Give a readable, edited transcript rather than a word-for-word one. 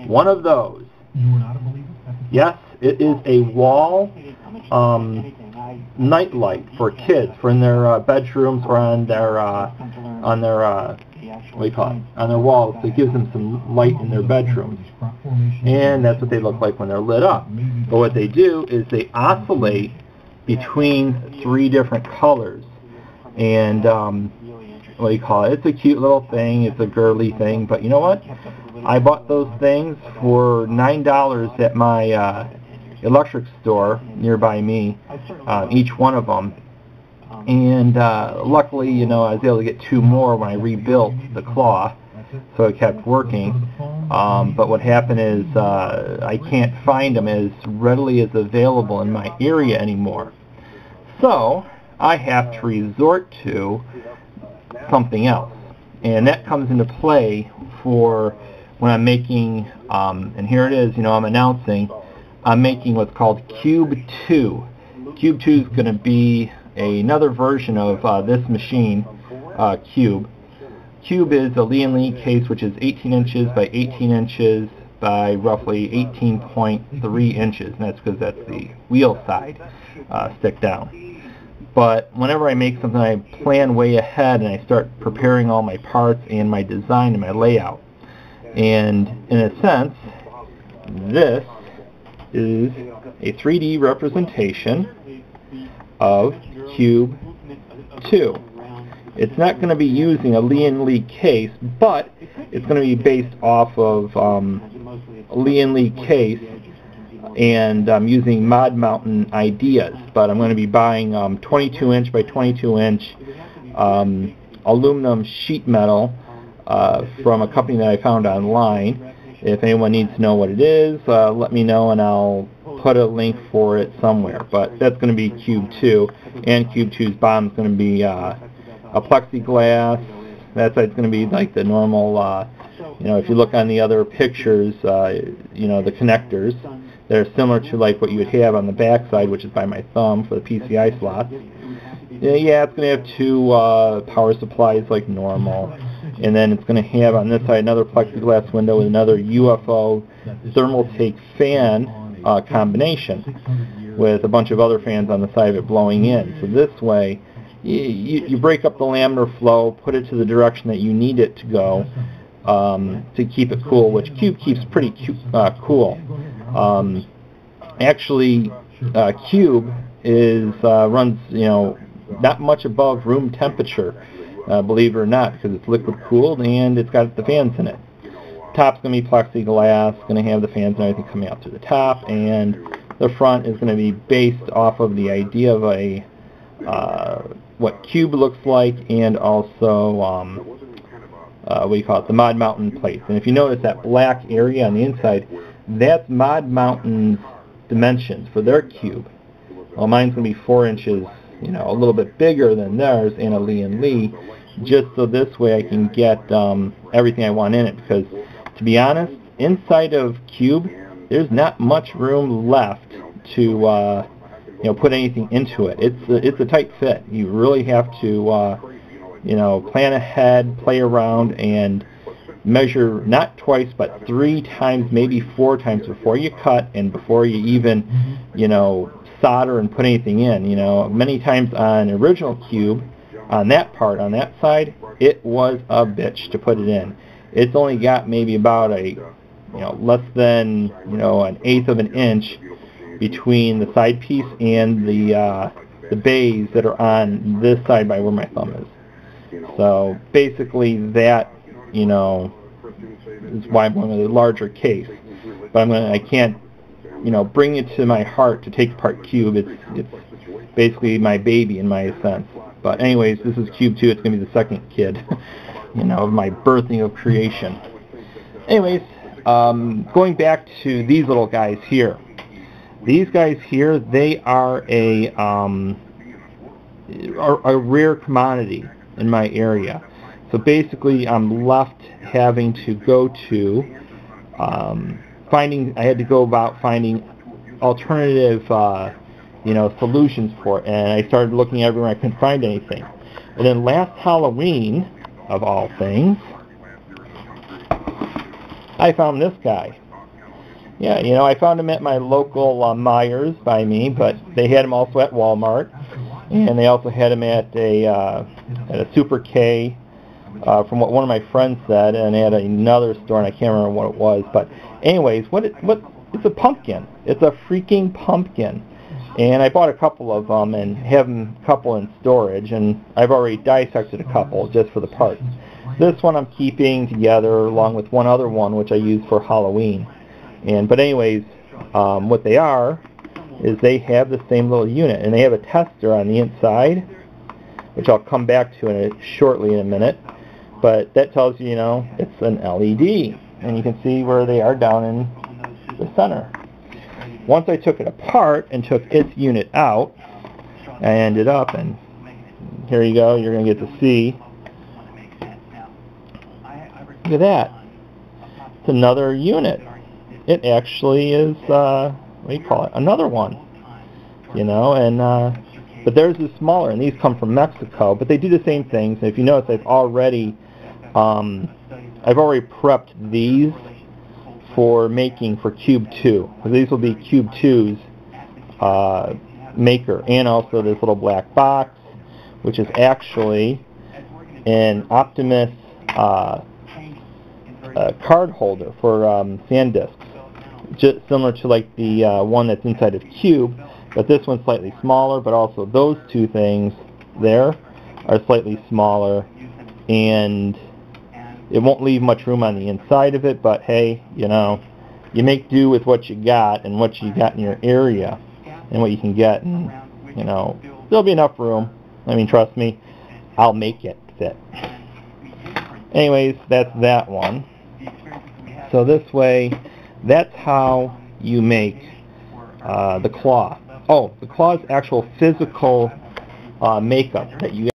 one of those. Yes, it is a wall night light for kids, for in their bedrooms or on their what do you call it, on their walls. It gives them some light in their bedrooms, and that's what they look like when they're lit up. But what they do is they oscillate between 3 different colors, and what do you call it? It's a cute little thing. It's a girly thing, but you know what? I bought those things for $9 at my electric store nearby me, each one of them. And luckily, you know, I was able to get 2 more when I rebuilt the claw, so it kept working. But what happened is I can't find them as readily as available in my area anymore. So I have to resort to something else. And that comes into play for when I'm making, and here it is, you know, I'm announcing, I'm making what's called Cube 2. Cube 2 is going to be another version of this machine, Cube. Cube is a Lee & Lee case, which is 18 inches by 18 inches by roughly 18.3 inches, and that's because that's the wheel side stick down. But whenever I make something, I plan way ahead and I start preparing all my parts and my design and my layout. And in a sense, this is a 3D representation of Cube 2. It's not going to be using a Lee & Lee case, but it's going to be based off of a Lee & Lee case, and I'm using Mod Mountain ideas. But I'm going to be buying 22 inch by 22 inch aluminum sheet metal from a company that I found online. If anyone needs to know what it is, let me know and I'll put a link for it somewhere. But that's going to be Cube 2, and Cube 2's bottom is going to be a plexiglass. That side's going to be like the normal, you know, if you look on the other pictures, you know, the connectors, they're similar to like what you would have on the back side, which is by my thumb for the PCI slots. Yeah, it's going to have 2 power supplies like normal. And then it's going to have on this side another plexiglass window with another UFO thermal take fan combination with a bunch of other fans on the side of it blowing in. So this way, you break up the laminar flow, put it to the direction that you need it to go to keep it cool, which Cube keeps pretty cool. Actually, Cube runs, you know, not much above room temperature. Believe it or not, because it's liquid cooled and it's got the fans in it. Top's going to be plexiglass, going to have the fans and everything coming out through the top, and the front is going to be based off of the idea of a what Cube looks like, and also what do you call it, the Mod Mountain plates. And if you notice that black area on the inside, that's Mod Mountain's dimensions for their Cube. Well, mine's going to be 4 inches, you know, a little bit bigger than theirs in a Lee & Lee, just so this way I can get everything I want in it, because to be honest, inside of Cube, there's not much room left to you know, put anything into it. It's a tight fit. You really have to you know, plan ahead, play around, and measure not twice but 3 times, maybe 4 times before you cut and before you even, you know, solder and put anything in. You know, many times on original Cube, on that part, on that side, it was a bitch to put it in. It's only got maybe about a, you know, less than, you know, 1/8 of an inch between the side piece and the bays that are on this side by where my thumb is. So basically that, you know, is why I'm going with a larger case. But I can't, you know, bring it to my heart to take apart Cube. It's basically my baby in my sense. But anyways, this is Cube 2. It's going to be the second kid, you know, of my birthing of creation. Anyways, going back to these little guys here. These guys here, they are a rare commodity in my area. So basically, I'm left having to go to I had to go about finding alternative, you know, solutions for it, and I started looking everywhere. I couldn't find anything. And then last Halloween, of all things, I found this guy. Yeah, you know, I found them at my local Myers by me, but they had them also at Walmart, and they also had them at a Super K, from what one of my friends said, and at another store, and I can't remember what it was. But anyways, it's a pumpkin. It's a freaking pumpkin. And I bought a couple of them and have them a couple in storage, and I've already dissected a couple just for the parts. This one I'm keeping together along with one other one which I use for Halloween. But anyways, what they are is they have the same little unit, and they have a tester on the inside, which I'll come back to shortly in a minute. But that tells you, you know, it's an LED, and you can see where they are down in the center. Once I took it apart and took its unit out, I ended up, and here you go, you're going to get to see. Look at that. It's another unit. It actually is, what do you call it, another one. You know, and but theirs is smaller, and these come from Mexico, but they do the same things. And if you notice, I've already prepped these for making for Cube 2. So these will be Cube 2's maker, and also this little black box, which is actually an Optimus card holder for SanDiscs, just similar to like the one that's inside of Cube, but this one's slightly smaller. But also those two things there are slightly smaller, and it won't leave much room on the inside of it. But hey, you know, you make do with what you got and what you got in your area and what you can get, and you know, there'll be enough room. I mean, trust me, I'll make it fit. Anyways, that's that one. So this way, that's how you make the claw. Oh, the claw's actual physical makeup that you